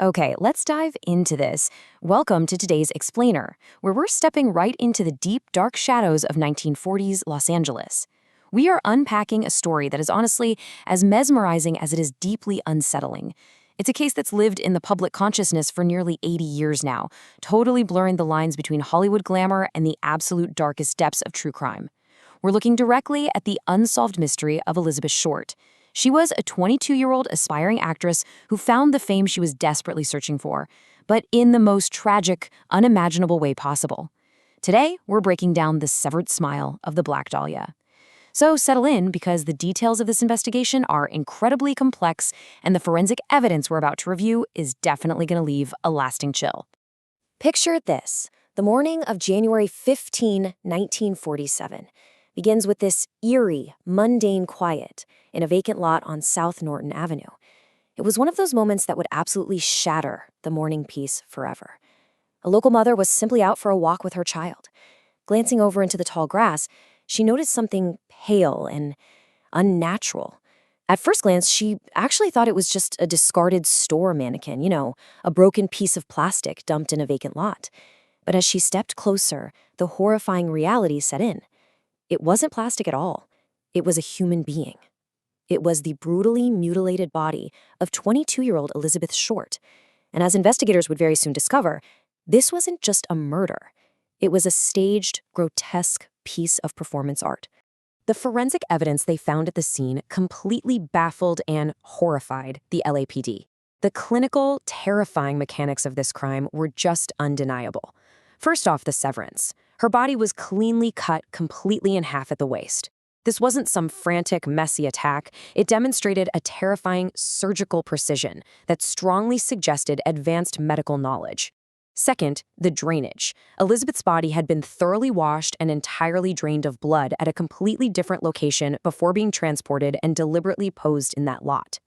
Okay, let's dive into this. Welcome to today's Explainer, where we're stepping right into the deep, dark shadows of 1940s Los Angeles. We are unpacking a story that is honestly as mesmerizing as it is deeply unsettling. It's a case that's lived in the public consciousness for nearly 80 years now, totally blurring the lines between Hollywood glamour and the absolute darkest depths of true crime. We're looking directly at the unsolved mystery of Elizabeth Short. She was a 22-year-old aspiring actress who found the fame she was desperately searching for, but in the most tragic, unimaginable way possible. Today, we're breaking down the severed smile of the Black Dahlia. So settle in, because the details of this investigation are incredibly complex, and the forensic evidence we're about to review is definitely going to leave a lasting chill. Picture this. The morning of January 15, 1947. Begins with this eerie, mundane quiet in a vacant lot on South Norton Avenue. It was one of those moments that would absolutely shatter the morning peace forever. A local mother was simply out for a walk with her child. Glancing over into the tall grass, she noticed something pale and unnatural. At first glance, she actually thought it was just a discarded store mannequin, a broken piece of plastic dumped in a vacant lot. But as she stepped closer, the horrifying reality set in. It wasn't plastic at all. It was a human being. It was the brutally mutilated body of 22-year-old Elizabeth Short. And as investigators would very soon discover, this wasn't just a murder. It was a staged, grotesque piece of performance art. The forensic evidence they found at the scene completely baffled and horrified the LAPD. The clinical, terrifying mechanics of this crime were just undeniable. First off, the severance. Her body was cleanly cut completely in half at the waist. This wasn't some frantic, messy attack. It demonstrated a terrifying surgical precision that strongly suggested advanced medical knowledge. Second, the drainage. Elizabeth's body had been thoroughly washed and entirely drained of blood at a completely different location before being transported and deliberately posed in that lot.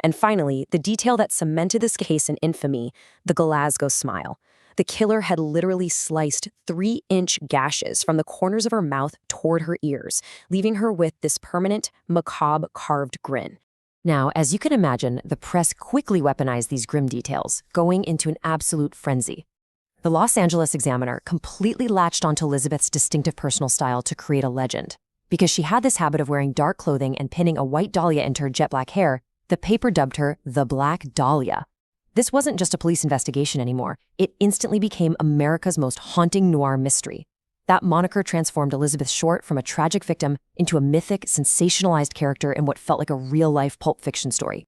And finally, the detail that cemented this case in infamy, the Glasgow smile. The killer had literally sliced 3-inch gashes from the corners of her mouth toward her ears, leaving her with this permanent, macabre carved grin. Now, as you can imagine, the press quickly weaponized these grim details, going into an absolute frenzy. The Los Angeles Examiner completely latched onto Elizabeth's distinctive personal style to create a legend. Because she had this habit of wearing dark clothing and pinning a white dahlia into her jet black hair, the paper dubbed her the Black Dahlia. This wasn't just a police investigation anymore. It instantly became America's most haunting noir mystery. That moniker transformed Elizabeth Short from a tragic victim into a mythic, sensationalized character in what felt like a real-life Pulp Fiction story.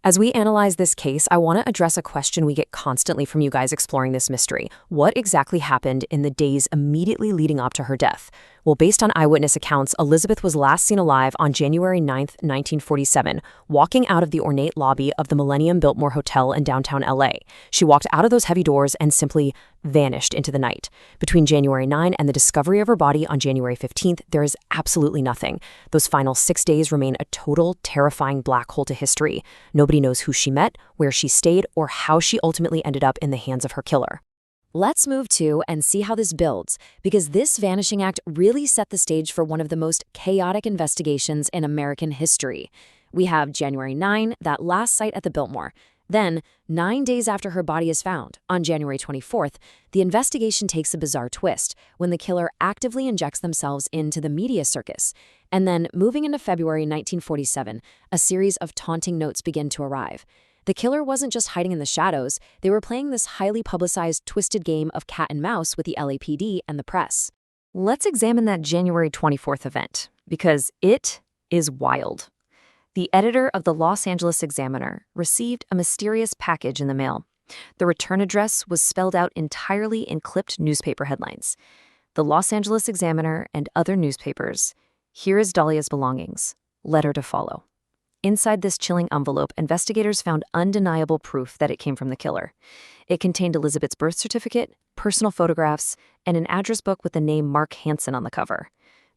As we analyze this case, I want to address a question we get constantly from you guys exploring this mystery. What exactly happened in the days immediately leading up to her death? Well, based on eyewitness accounts, Elizabeth was last seen alive on January 9th, 1947, walking out of the ornate lobby of the Millennium Biltmore Hotel in downtown LA. She walked out of those heavy doors and simply vanished into the night. Between January 9 and the discovery of her body on January 15th, there is absolutely nothing. Those final 6 days remain a total, terrifying black hole to history. Nobody knows who she met, where she stayed, or how she ultimately ended up in the hands of her killer. Let's move to and see how this builds, because this vanishing act really set the stage for one of the most chaotic investigations in American history. We have January 9, that last sight at the Biltmore. Then, 9 days after her body is found, on January 24th, the investigation takes a bizarre twist when the killer actively injects themselves into the media circus. And then, moving into February 1947, a series of taunting notes begin to arrive. The killer wasn't just hiding in the shadows, they were playing this highly publicized, twisted game of cat and mouse with the LAPD and the press. Let's examine that January 24th event, because it is wild. The editor of the Los Angeles Examiner received a mysterious package in the mail. The return address was spelled out entirely in clipped newspaper headlines. The Los Angeles Examiner and other newspapers. Here is Dahlia's belongings. Letter to follow. Inside this chilling envelope, investigators found undeniable proof that it came from the killer. It contained Elizabeth's birth certificate, personal photographs, and an address book with the name Mark Hansen on the cover.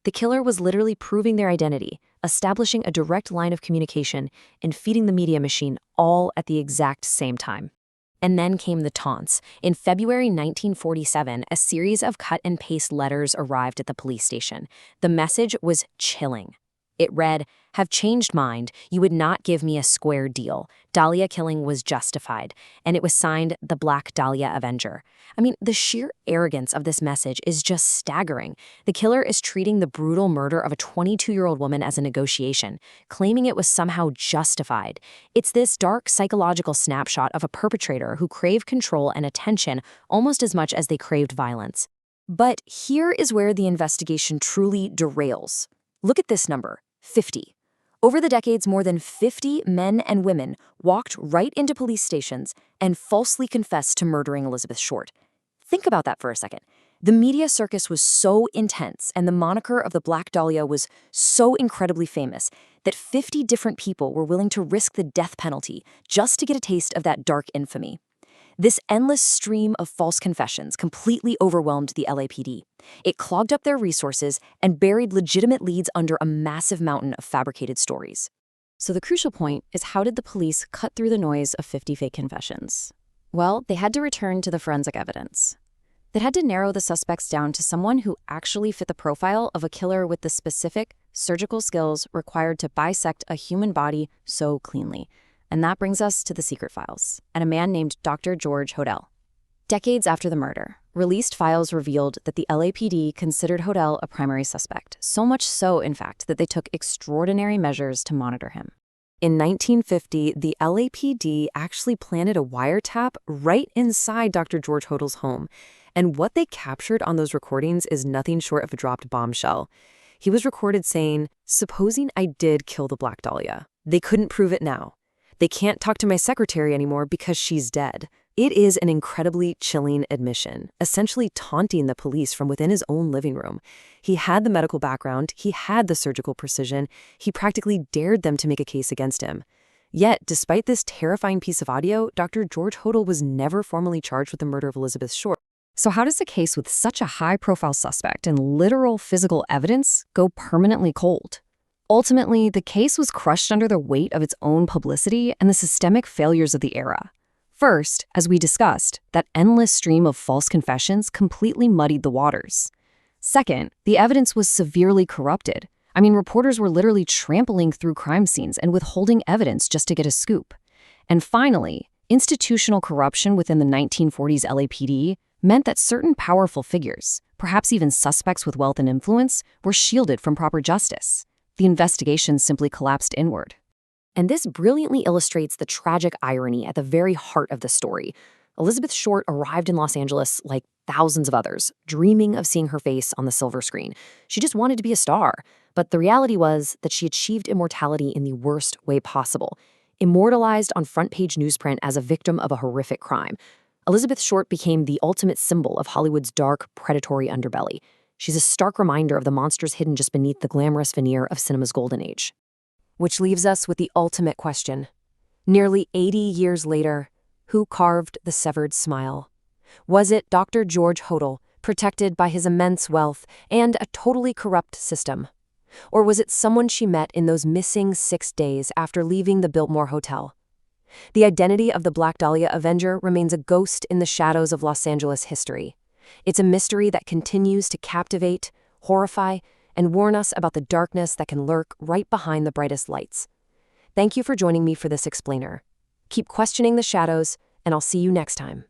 The killer was literally proving their identity, establishing a direct line of communication, and feeding the media machine all at the exact same time. And then came the taunts. In February 1947, a series of cut-and-paste letters arrived at the police station. The message was chilling. It read, "Have changed mind. You would not give me a square deal. Dahlia killing was justified." And it was signed the Black Dahlia Avenger. I mean, the sheer arrogance of this message is just staggering. The killer is treating the brutal murder of a 22-year-old woman as a negotiation, claiming it was somehow justified. It's this dark psychological snapshot of a perpetrator who craved control and attention almost as much as they craved violence. But here is where the investigation truly derails. Look at this number, 50. Over the decades, more than 50 men and women walked right into police stations and falsely confessed to murdering Elizabeth Short. Think about that for a second. The media circus was so intense and the moniker of the Black Dahlia was so incredibly famous that 50 different people were willing to risk the death penalty just to get a taste of that dark infamy. This endless stream of false confessions completely overwhelmed the LAPD. It clogged up their resources and buried legitimate leads under a massive mountain of fabricated stories. So the crucial point is, how did the police cut through the noise of 50 fake confessions? Well, they had to return to the forensic evidence. They had to narrow the suspects down to someone who actually fit the profile of a killer with the specific surgical skills required to bisect a human body so cleanly. And that brings us to the secret files and a man named Dr. George Hodel. Decades after the murder, released files revealed that the LAPD considered Hodel a primary suspect, so much so, in fact, that they took extraordinary measures to monitor him. In 1950, the LAPD actually planted a wiretap right inside Dr. George Hodel's home, and what they captured on those recordings is nothing short of a dropped bombshell. He was recorded saying, "Supposing I did kill the Black Dahlia. They couldn't prove it now. They can't talk to my secretary anymore because she's dead." It is an incredibly chilling admission, essentially taunting the police from within his own living room. He had the medical background, he had the surgical precision, he practically dared them to make a case against him. Yet, despite this terrifying piece of audio, Dr. George Hodel was never formally charged with the murder of Elizabeth Short. So how does a case with such a high-profile suspect and literal physical evidence go permanently cold? Ultimately, the case was crushed under the weight of its own publicity and the systemic failures of the era. First, as we discussed, that endless stream of false confessions completely muddied the waters. Second, the evidence was severely corrupted. I mean, reporters were literally trampling through crime scenes and withholding evidence just to get a scoop. And finally, institutional corruption within the 1940s LAPD meant that certain powerful figures, perhaps even suspects with wealth and influence, were shielded from proper justice. The investigation simply collapsed inward. And this brilliantly illustrates the tragic irony at the very heart of the story. Elizabeth Short arrived in Los Angeles like thousands of others, dreaming of seeing her face on the silver screen. She just wanted to be a star. But the reality was that she achieved immortality in the worst way possible. Immortalized on front-page newsprint as a victim of a horrific crime, Elizabeth Short became the ultimate symbol of Hollywood's dark, predatory underbelly. She's a stark reminder of the monsters hidden just beneath the glamorous veneer of cinema's golden age. Which leaves us with the ultimate question. Nearly 80 years later, who carved the severed smile? Was it Dr. George Hodel, protected by his immense wealth and a totally corrupt system? Or was it someone she met in those missing 6 days after leaving the Biltmore Hotel? The identity of the Black Dahlia Avenger remains a ghost in the shadows of Los Angeles history. It's a mystery that continues to captivate, horrify, and warn us about the darkness that can lurk right behind the brightest lights. Thank you for joining me for this explainer. Keep questioning the shadows, and I'll see you next time.